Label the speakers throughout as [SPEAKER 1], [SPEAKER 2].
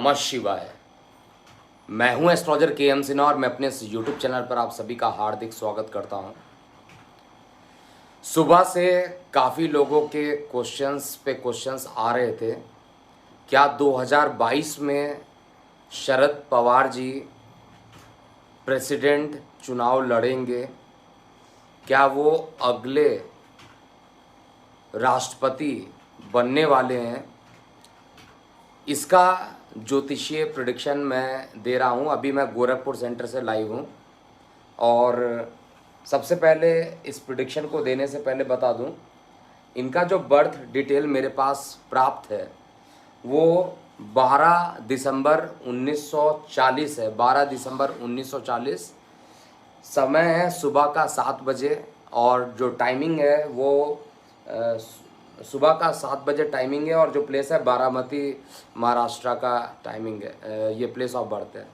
[SPEAKER 1] नमः शिवाय। मैं हूं एस्ट्रोलॉजर के एम सिन्हा और मैं अपने इस यूट्यूब चैनल पर आप सभी का हार्दिक स्वागत करता हूं। सुबह से काफ़ी लोगों के क्वेश्चंस आ रहे थे। क्या 2022 में शरद पवार जी प्रेसिडेंट चुनाव लड़ेंगे? क्या वो अगले राष्ट्रपति बनने वाले हैं? इसका ज्योतिषीय प्रेडिक्शन मैं दे रहा हूँ। अभी मैं गोरखपुर सेंटर से लाइव हूँ और सबसे पहले इस प्रेडिक्शन को देने से पहले बता दूँ, इनका जो बर्थ डिटेल मेरे पास प्राप्त है वो 12 दिसंबर 1940 है। 12 दिसंबर 1940 समय है सुबह का 7 बजे और जो टाइमिंग है वो सुबह का 7 बजे टाइमिंग है और जो प्लेस है बारामती महाराष्ट्र का टाइमिंग है, ये प्लेस ऑफ बर्थ है।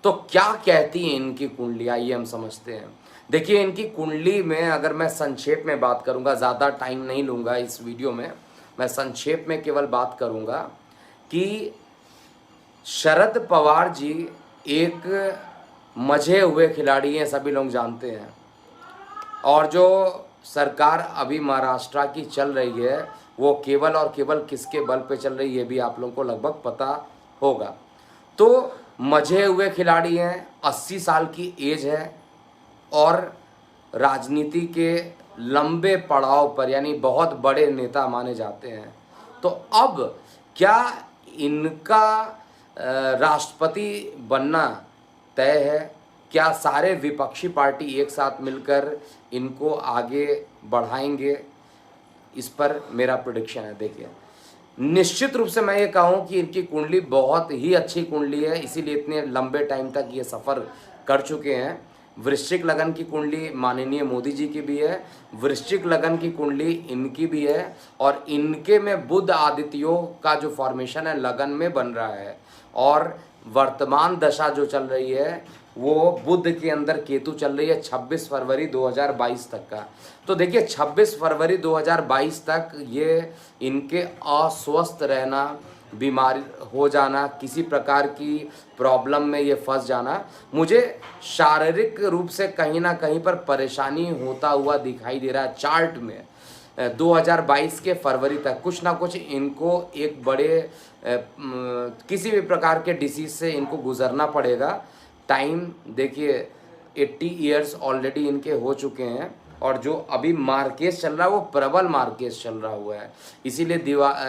[SPEAKER 1] तो क्या कहती हैं इनकी कुंडली, आइए हम समझते हैं। देखिए, इनकी कुंडली में अगर मैं संक्षेप में बात करूंगा, ज़्यादा टाइम नहीं लूँगा इस वीडियो में, मैं संक्षेप में केवल बात करूंगा कि शरद पवार जी एक मजे हुए खिलाड़ी हैं, सभी लोग जानते हैं। और जो सरकार अभी महाराष्ट्र की चल रही है वो केवल और केवल किसके बल पे चल रही है, ये भी आप लोगों को लगभग पता होगा। तो मजे हुए खिलाड़ी हैं, 80 साल की एज है और राजनीति के लंबे पड़ाव पर यानी बहुत बड़े नेता माने जाते हैं। तो अब क्या इनका राष्ट्रपति बनना तय है? क्या सारे विपक्षी पार्टी एक साथ मिलकर इनको आगे बढ़ाएंगे? इस पर मेरा प्रेडिक्शन है। देखिए, निश्चित रूप से मैं ये कहूँ कि इनकी कुंडली बहुत ही अच्छी कुंडली है, इसीलिए इतने लंबे टाइम तक ये सफ़र कर चुके हैं। वृश्चिक लगन की कुंडली माननीय मोदी जी की भी है, वृश्चिक लगन की कुंडली इनकी भी है और इनके में बुध आदित्यों का जो फॉर्मेशन है लगन में बन रहा है और वर्तमान दशा जो चल रही है वो बुध के अंदर केतु चल रही है 26 फरवरी 2022 तक का। तो देखिए, 26 फरवरी 2022 तक ये इनके अस्वस्थ रहना, बीमारी हो जाना, किसी प्रकार की प्रॉब्लम में ये फंस जाना, मुझे शारीरिक रूप से कहीं ना कहीं पर परेशानी होता हुआ दिखाई दे रहा है। चार्ट में 2022 के फरवरी तक कुछ ना कुछ इनको एक बड़े किसी भी प्रकार के डिसीज से इनको गुजरना पड़ेगा। टाइम देखिए, 80 ईयर्स ऑलरेडी इनके हो चुके हैं और जो अभी मार्केस चल रहा है वो प्रबल मार्केस चल रहा हुआ है, इसीलिए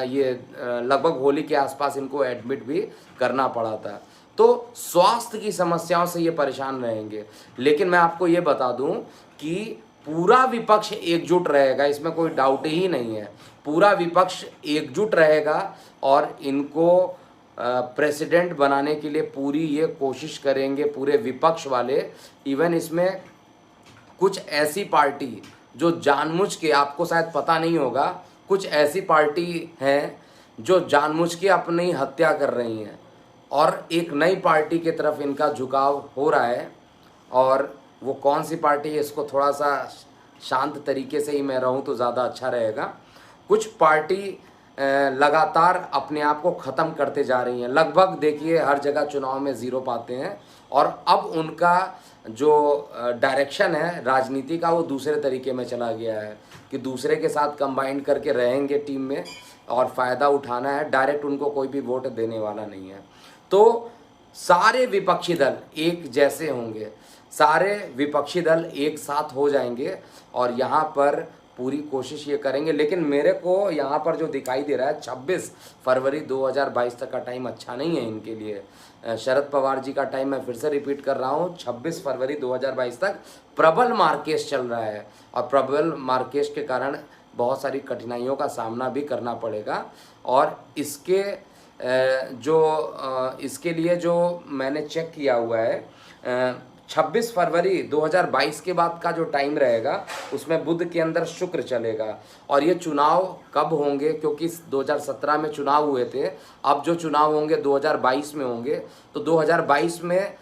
[SPEAKER 1] ये लगभग होली के आसपास इनको एडमिट भी करना पड़ा था। तो स्वास्थ्य की समस्याओं से ये परेशान रहेंगे। लेकिन मैं आपको ये बता दूं कि पूरा विपक्ष एकजुट रहेगा, इसमें कोई डाउट ही नहीं है। पूरा विपक्ष एकजुट रहेगा और इनको प्रेसिडेंट बनाने के लिए पूरी ये कोशिश करेंगे, पूरे विपक्ष वाले। इवन इसमें कुछ ऐसी पार्टी जो जानबूझ के, आपको शायद पता नहीं होगा, कुछ ऐसी पार्टी हैं जो जानबूझ के अपनी हत्या कर रही हैं और एक नई पार्टी की तरफ इनका झुकाव हो रहा है। और वो कौन सी पार्टी है, इसको थोड़ा सा शांत तरीके से ही मैं रहूँ तो ज़्यादा अच्छा रहेगा। कुछ पार्टी लगातार अपने आप को ख़त्म करते जा रही हैं। लगभग देखिए, हर जगह चुनाव में ज़ीरो पाते हैं और अब उनका जो डायरेक्शन है राजनीति का वो दूसरे तरीके में चला गया है कि दूसरे के साथ कंबाइन करके रहेंगे टीम में और फ़ायदा उठाना है। डायरेक्ट उनको कोई भी वोट देने वाला नहीं है। तो सारे विपक्षी दल एक जैसे होंगे, सारे विपक्षी दल एक साथ हो जाएंगे और यहाँ पर पूरी कोशिश ये करेंगे। लेकिन मेरे को यहाँ पर जो दिखाई दे रहा है 26 फरवरी 2022 तक का टाइम अच्छा नहीं है इनके लिए। शरद पवार जी का टाइम मैं फिर से रिपीट कर रहा हूँ, 26 फरवरी 2022 तक प्रबल मार्केस चल रहा है और प्रबल मार्केस के कारण बहुत सारी कठिनाइयों का सामना भी करना पड़ेगा। और इसके लिए जो मैंने चेक किया हुआ है, 26 फरवरी 2022 के बाद का जो टाइम रहेगा उसमें बुध के अंदर शुक्र चलेगा। और ये चुनाव कब होंगे, क्योंकि 2017 में चुनाव हुए थे, अब जो चुनाव होंगे 2022 में होंगे। तो 2022 में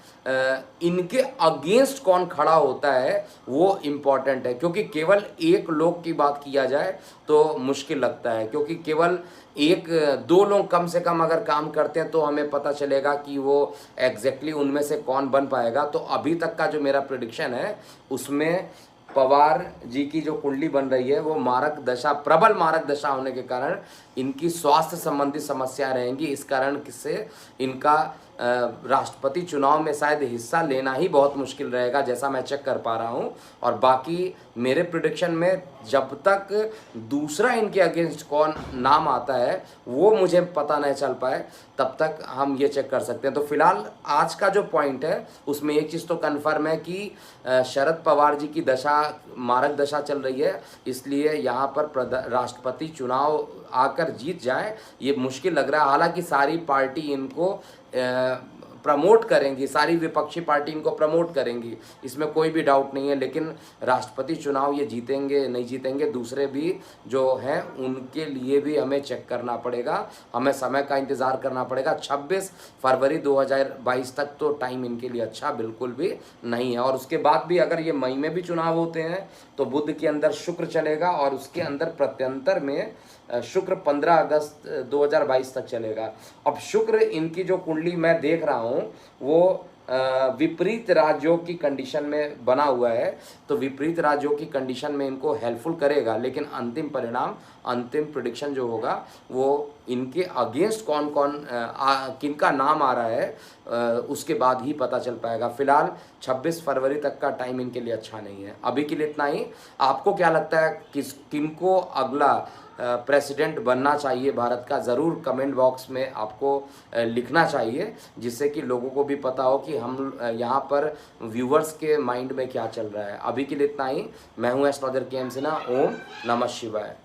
[SPEAKER 1] इनके अगेंस्ट कौन खड़ा होता है वो इम्पॉर्टेंट है, क्योंकि केवल एक लोग की बात किया जाए तो मुश्किल लगता है, क्योंकि केवल एक दो लोग कम से कम अगर काम करते हैं तो हमें पता चलेगा कि वो एग्जैक्टली उनमें से कौन बन पाएगा। तो अभी तक का जो मेरा प्रेडिक्शन है उसमें पवार जी की जो कुंडली बन रही है वो मारक दशा, प्रबल मारक दशा होने के कारण इनकी स्वास्थ्य संबंधी समस्या रहेंगी। इस कारण से इनका राष्ट्रपति चुनाव में शायद हिस्सा लेना ही बहुत मुश्किल रहेगा, जैसा मैं चेक कर पा रहा हूं। और बाकी मेरे प्रेडिक्शन में जब तक दूसरा इनके अगेंस्ट कौन नाम आता है वो मुझे पता नहीं चल पाए तब तक हम ये चेक कर सकते हैं। तो फिलहाल आज का जो पॉइंट है उसमें एक चीज़ तो कन्फर्म है कि शरद पवार जी की दशा मारक दशा चल रही है, इसलिए यहाँ पर राष्ट्रपति चुनाव आकर जीत जाए ये मुश्किल लग रहा है। हालांकि सारी पार्टी इनको प्रमोट करेंगी, सारी विपक्षी पार्टी इनको प्रमोट करेंगी, इसमें कोई भी डाउट नहीं है, लेकिन राष्ट्रपति चुनाव ये जीतेंगे नहीं जीतेंगे दूसरे भी जो हैं उनके लिए भी हमें चेक करना पड़ेगा, हमें समय का इंतज़ार करना पड़ेगा। 26 फरवरी 2022 तक तो टाइम इनके लिए अच्छा बिल्कुल भी नहीं है। और उसके बाद भी अगर ये मई में भी चुनाव होते हैं तो बुध के अंदर शुक्र चलेगा और उसके अंदर प्रत्यंतर में शुक्र 15 अगस्त 2022 तक चलेगा। अब शुक्र इनकी जो कुंडली मैं देख रहा हूँ वो विपरीत राजयोग की कंडीशन में बना हुआ है, तो विपरीत राजयोग की कंडीशन में इनको हेल्पफुल करेगा, लेकिन अंतिम परिणाम, अंतिम प्रेडिक्शन जो होगा वो इनके अगेंस्ट कौन कौन किनका नाम आ रहा है उसके बाद ही पता चल पाएगा। फिलहाल 26 फरवरी तक का टाइम इनके लिए अच्छा नहीं है। अभी के लिए इतना ही। आपको क्या लगता है किनको अगला प्रेसिडेंट बनना चाहिए भारत का, ज़रूर कमेंट बॉक्स में आपको लिखना चाहिए, जिससे कि लोगों को भी पता हो कि हम यहाँ पर व्यूवर्स के माइंड में क्या चल रहा है। अभी के लिए इतना ही। मैं हूँ एस्ट्रोलॉजर के एम सिन्हा। ओम नमः शिवाय।